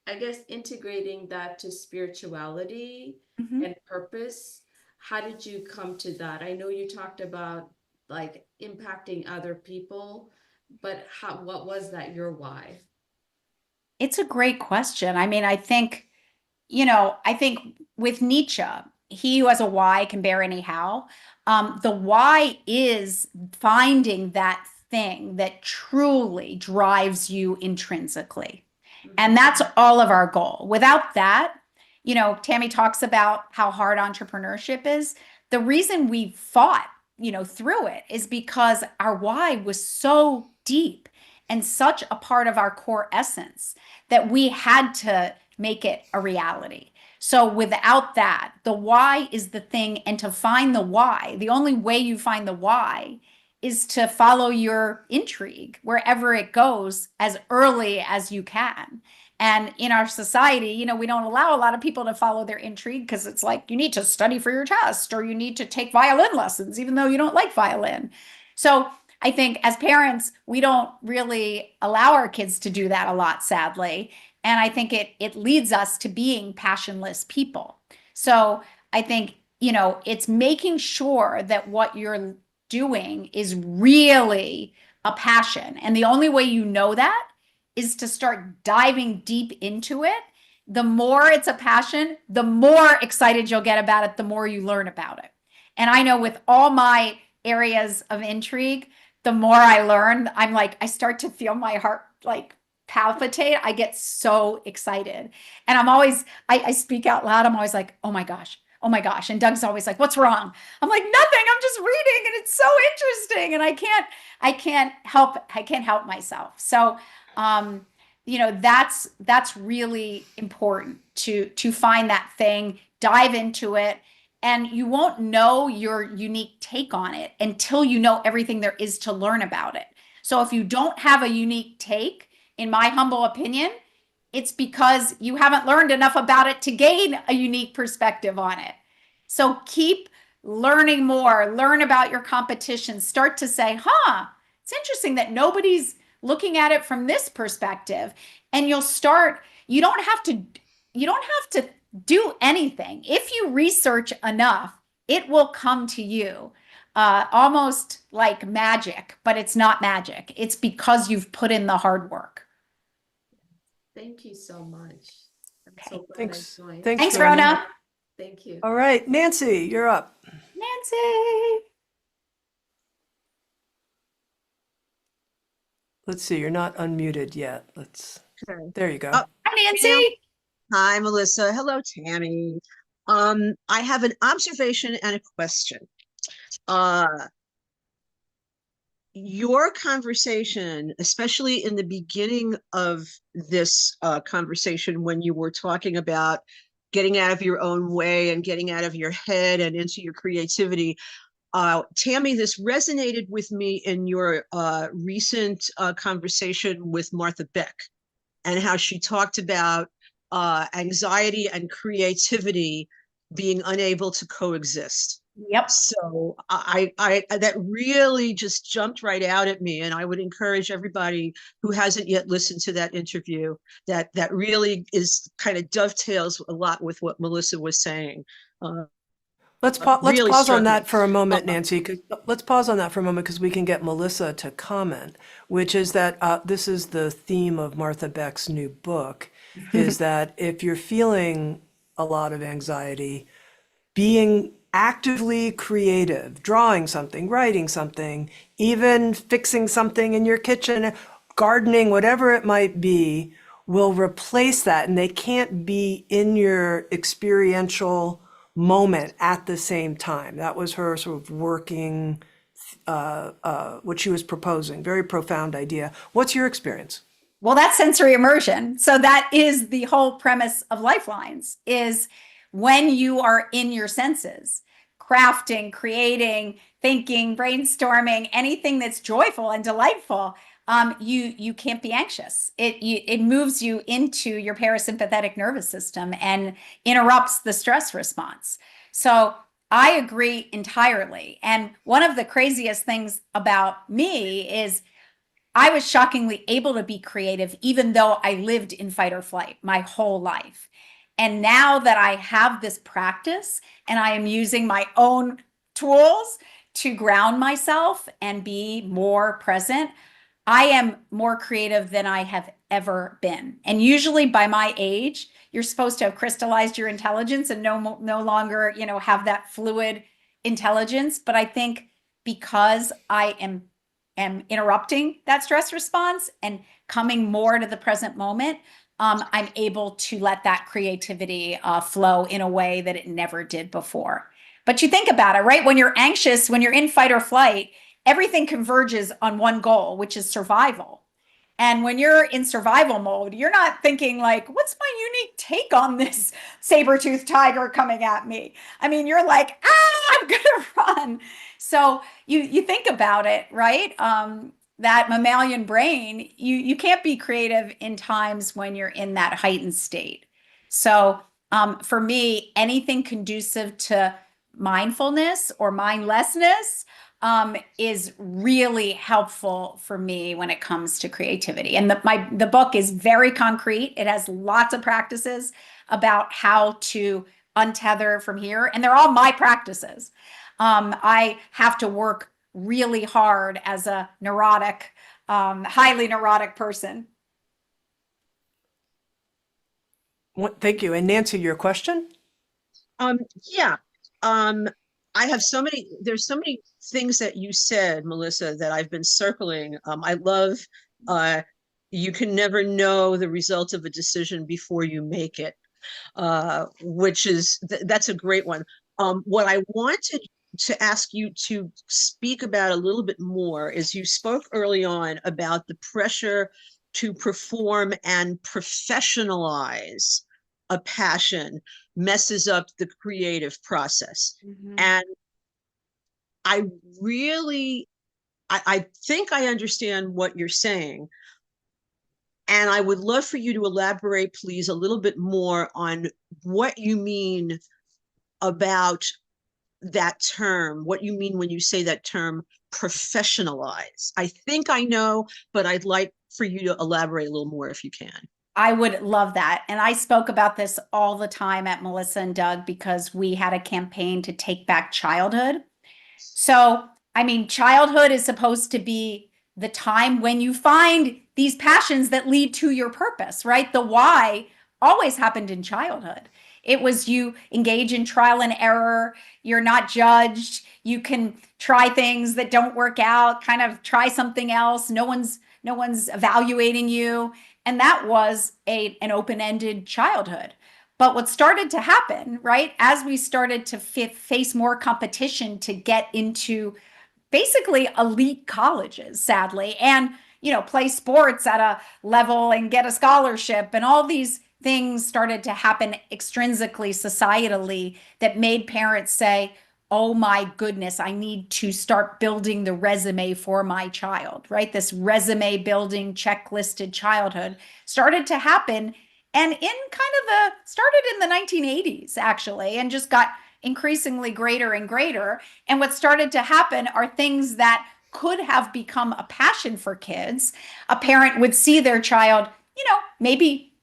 [SPEAKER 3] I guess, integrating that to spirituality
[SPEAKER 2] Mhm.
[SPEAKER 3] and purpose, how did you come to that? I know you talked about like impacting other people, but what was that your why?
[SPEAKER 2] It's a great question. I mean, I think with Nietzsche, he who has a why can bear any how. The why is finding that thing that truly drives you intrinsically. And
[SPEAKER 3] Mhm.
[SPEAKER 2] that's all of our goal. Without that, Tami talks about how hard entrepreneurship is. The reason we fought, through it is because our why was so deep and such a part of our core essence that we had to make it a reality. So without that, the why is the thing. And to find the why, the only way you find the why is to follow your intrigue wherever it goes as early as you can. And in our society, we don't allow a lot of people to follow their intrigue because it's like you need to study for your test or you need to take violin lessons, even though you don't like violin. So I think as parents, we don't really allow our kids to do that a lot, sadly. And I think it leads us to being passionless people. So I think, it's making sure that what you're doing is really a passion. And the only way you know that is to start diving deep into it. The more it's a passion, the more excited you'll get about it, the more you learn about it. And I know with all my areas of intrigue, the more I learn, I'm like, I start to feel my heart like palpitate. I get so excited. And I'm always, I speak out loud. I'm always like, oh my gosh. Oh my gosh. And Doug's always like, what's wrong? I'm like, nothing. I'm just reading and it's so interesting. And I can't help myself. So, that's really important to find that thing, dive into it, and you won't know your unique take on it until you know everything there is to learn about it. So if you don't have a unique take, in my humble opinion, it's because you haven't learned enough about it to gain a unique perspective on it. So keep learning more, learn about your competition, start to say, it's interesting that nobody's looking at it from this perspective. And you don't have to do anything. If you research enough, it will come to you. Almost like magic, but it's not magic. It's because you've put in the hard work.
[SPEAKER 3] Thank you so much. I'm
[SPEAKER 2] Okay.
[SPEAKER 3] so glad
[SPEAKER 1] Thanks.
[SPEAKER 3] I joined.
[SPEAKER 1] Thanks,
[SPEAKER 2] Thanks, Rona.
[SPEAKER 3] Thank you.
[SPEAKER 1] All right, Nancy, you're up.
[SPEAKER 2] Nancy.
[SPEAKER 1] Let's see, you're not unmuted yet.
[SPEAKER 4] Okay.
[SPEAKER 1] There you go.
[SPEAKER 4] Oh.
[SPEAKER 2] Hi, Nancy.
[SPEAKER 4] Hi, Melissa. Hello, Tami. I have an observation and a question. Your conversation, especially in the beginning of this conversation, when you were talking about getting out of your own way and getting out of your head and into your creativity, Tami, this resonated with me in your recent conversation with Martha Beck, and how she talked about anxiety and creativity being unable to coexist.
[SPEAKER 2] Yep.
[SPEAKER 4] So I that really just jumped right out at me, and I would encourage everybody who hasn't yet listened to that interview, that really is kind of dovetails a lot with what Melissa was saying.
[SPEAKER 1] Let's
[SPEAKER 4] Really
[SPEAKER 1] pause on
[SPEAKER 4] struck me.
[SPEAKER 1] that for a moment, Nancy. Let's pause on that for a moment because we can get Melissa to comment, which is that this is the theme of Martha Beck's new book, is that if you're feeling a lot of anxiety, being actively creative, drawing something, writing something, even fixing something in your kitchen, gardening, whatever it might be, will replace that. And they can't be in your experiential moment at the same time. That was her sort of working, what she was proposing. Very profound idea. What's your experience?
[SPEAKER 2] Well, that's sensory immersion. So that is the whole premise of Lifelines, is when you are in your senses, crafting, creating, thinking, brainstorming, anything that's joyful and delightful, you can't be anxious. It moves you into your parasympathetic nervous system and interrupts the stress response. So I agree entirely. And one of the craziest things about me is I was shockingly able to be creative, even though I lived in fight or flight my whole life. And now that I have this practice and I am using my own tools to ground myself and be more present, I am more creative than I have ever been. And usually by my age, you're supposed to have crystallized your intelligence and no longer, have that fluid intelligence. But I think because I am interrupting that stress response and coming more to the present moment, I'm able to let that creativity flow in a way that it never did before. But you think about it, right? When you're anxious, when you're in fight or flight, everything converges on one goal, which is survival. And when you're in survival mode, you're not thinking like, what's my unique take on this saber-toothed tiger coming at me? I mean, you're like, I'm gonna run. So you think about it, right? That mammalian brain, you can't be creative in times when you're in that heightened state. So for me, anything conducive to mindfulness or mindlessness is really helpful for me when it comes to creativity. And the book is very concrete. It has lots of practices about how to untether from here, and they're all my practices. I have to work really hard as a neurotic, highly neurotic person.
[SPEAKER 1] Thank you. And Nancy, your question?
[SPEAKER 4] Yeah. I have there's so many things that you said, Melissa, that I've been circling. I love, you can never know the result of a decision before you make it, which is, that's a great one. What I wanted to ask you to speak about a little bit more is you spoke early on about the pressure to perform and professionalize a passion messes up the creative process. And I really, I think I understand what you're saying. And I would love for you to elaborate, please, a little bit more on what you mean about that term, what you mean when you say that term professionalize. I think I know, but I'd like for you to elaborate a little more if you can.
[SPEAKER 2] I would love that. And I spoke about this all the time at Melissa and Doug because we had a campaign to take back childhood. So, I mean, childhood is supposed to be the time when you find these passions that lead to your purpose, right? The why always happened in childhood. It was you engage in trial and error. You're not judged. You can try things that don't work out, kind of try something else. No one's evaluating you. And that was an open-ended childhood. But what started to happen, right, as we started to face more competition to get into basically elite colleges, sadly, and, play sports at a level and get a scholarship, and all these things started to happen extrinsically, societally, that made parents say, oh my goodness, I need to start building the resume for my child, right? This resume building, checklisted childhood started to happen. And started in the 1980s, actually, and just got increasingly greater and greater. And what started to happen are things that could have become a passion for kids. A parent would see their child, maybe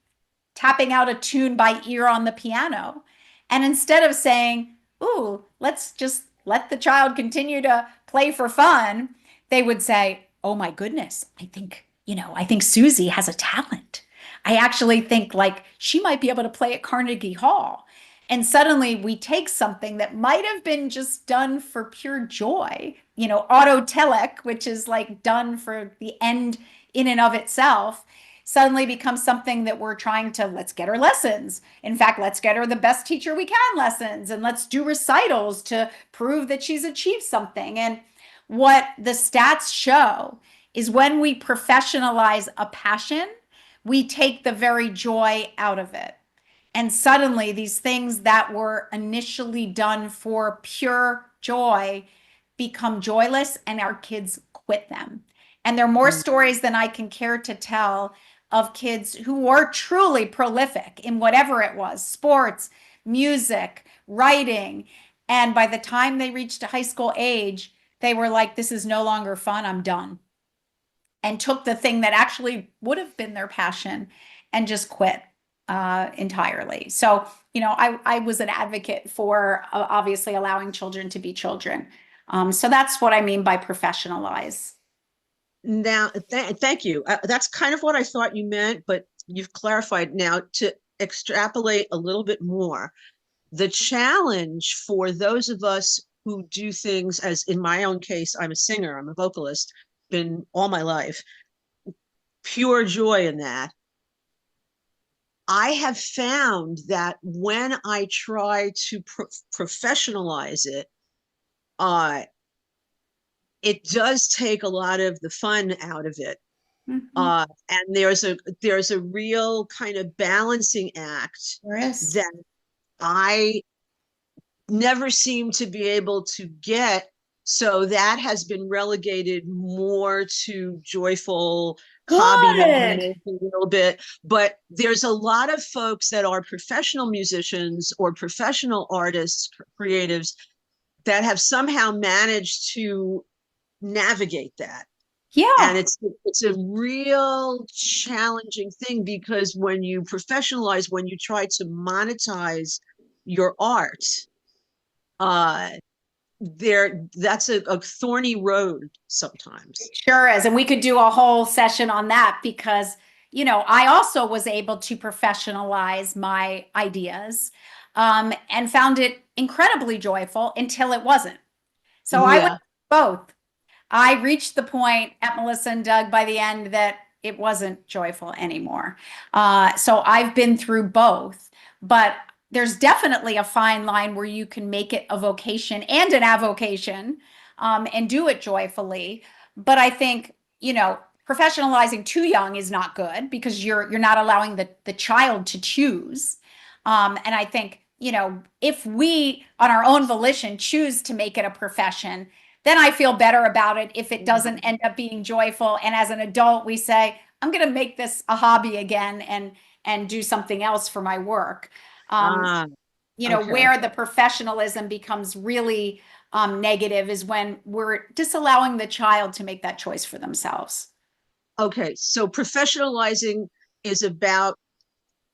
[SPEAKER 2] tapping out a tune by ear on the piano. And instead of saying, ooh, let's just let the child continue to play for fun, they would say, oh my goodness, I think Susie has a talent. I actually think like she might be able to play at Carnegie Hall. And suddenly we take something that might have been just done for pure joy, autotelic, which is like done for the end in and of itself, suddenly becomes something that we're trying to, let's get her lessons. In fact, let's get her the best teacher we can lessons, and let's do recitals to prove that she's achieved something. And what the stats show is when we professionalize a passion, we take the very joy out of it. And suddenly these things that were initially done for pure joy become joyless, and our kids quit them. And there are more stories than I can care to tell of kids who were truly prolific in whatever it was, sports, music, writing. And by the time they reached high school age, they were like, this is no longer fun, I'm done. And took the thing that actually would have been their passion and just quit entirely. So, I was an advocate for obviously allowing children to be children. So that's what I mean by professionalize.
[SPEAKER 4] Now, thank you. That's kind of what I thought you meant, but you've clarified now to extrapolate a little bit more. The challenge for those of us who do things, as in my own case, I'm a singer, I'm a vocalist, been all my life, pure joy in that. I have found that when I try to professionalize it, it does take a lot of the fun out of it. And there's a real kind of balancing act that I never seem to be able to get. So that has been relegated more to joyful hobby a little bit. But there's a lot of folks that are professional musicians or professional artists, creatives, that have somehow managed to navigate that.
[SPEAKER 2] Yeah.
[SPEAKER 4] And it's a real challenging thing, because when you professionalize, when you try to monetize your art, that's a thorny road sometimes.
[SPEAKER 2] Sure is. And we could do a whole session on that because, I also was able to professionalize my ideas and found it incredibly joyful until it wasn't. So I went
[SPEAKER 4] Yeah.
[SPEAKER 2] both. I reached the point at Melissa and Doug by the end that it wasn't joyful anymore. So I've been through both, but there's definitely a fine line where you can make it a vocation and an avocation, and do it joyfully. But I think, professionalizing too young is not good because you're not allowing the child to choose. And I think, if we on our own volition choose to make it a profession, then I feel better about it if it doesn't end up being joyful. And as an adult, we say, I'm going to make this a hobby again and do something else for my work.
[SPEAKER 4] Ah, okay.
[SPEAKER 2] Where the professionalism becomes really negative is when we're disallowing the child to make that choice for themselves.
[SPEAKER 4] Okay. So professionalizing is about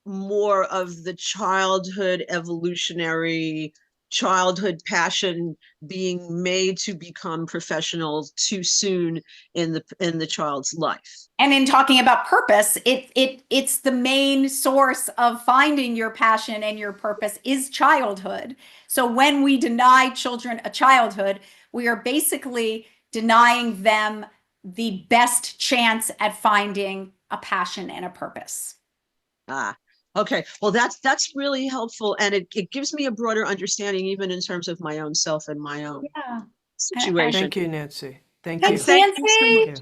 [SPEAKER 4] more of the childhood evolutionary childhood passion being made to become professional too soon in the child's life.
[SPEAKER 2] And in talking about purpose, it's the main source of finding your passion and your purpose is childhood. So when we deny children a childhood, we are basically denying them the best chance at finding a passion and a purpose.
[SPEAKER 4] Ah, okay. Well, that's really helpful, and it gives me a broader understanding, even in terms of my own self and my own
[SPEAKER 2] Yeah.
[SPEAKER 4] situation.
[SPEAKER 1] Thank you, Nancy. Thank you.
[SPEAKER 2] Thanks,
[SPEAKER 4] Thank you so
[SPEAKER 2] Nancy.
[SPEAKER 4] much.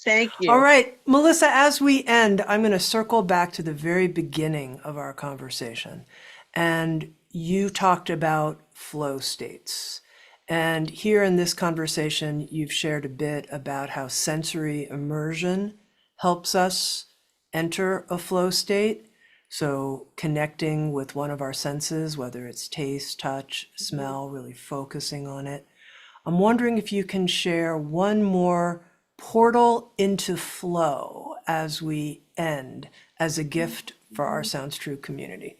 [SPEAKER 4] Thank you.
[SPEAKER 1] All right, Melissa, as we end, I'm going to circle back to the very beginning of our conversation. And you talked about flow states. And here in this conversation, you've shared a bit about how sensory immersion helps us enter a flow state. So connecting with one of our senses, whether it's taste, touch, smell, really focusing on it. I'm wondering if you can share one more portal into flow as we end as a gift for our Sounds True community.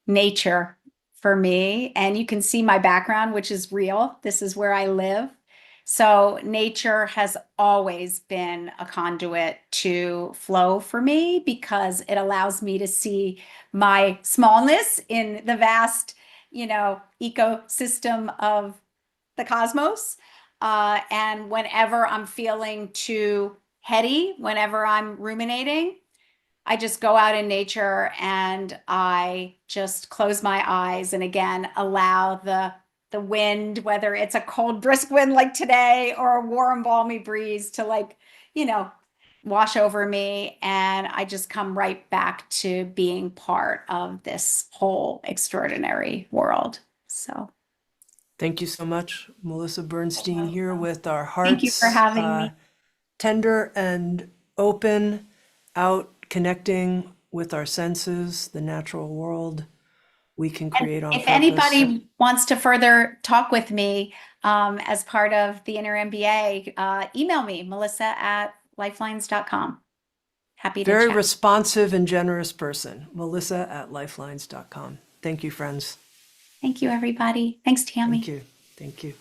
[SPEAKER 2] Nature for me. And you can see my background, which is real. This is where I live. So nature has always been a conduit to flow for me because it allows me to see my smallness in the vast, ecosystem of the cosmos. And whenever I'm feeling too heady, whenever I'm ruminating, I just go out in nature and I just close my eyes and again allow the wind, whether it's a cold, brisk wind like today or a warm, balmy breeze to wash over me. And I just come right back to being part of this whole extraordinary world. So
[SPEAKER 1] Thank you so much, Melissa Bernstein, here with our
[SPEAKER 2] thank you for
[SPEAKER 1] hearts
[SPEAKER 2] having me.
[SPEAKER 1] tender and open, out connecting with our senses, the natural world. We can create on
[SPEAKER 2] If
[SPEAKER 1] purpose.
[SPEAKER 2] anybody wants to further talk with me as part of the Inner MBA, email me, melissa@lifelines.com. Happy to
[SPEAKER 1] Very
[SPEAKER 2] chat.
[SPEAKER 1] responsive and generous person, melissa@lifelines.com. Thank you, friends.
[SPEAKER 2] Thank you, everybody. Thanks, Tami.
[SPEAKER 1] Thank you. Thank you.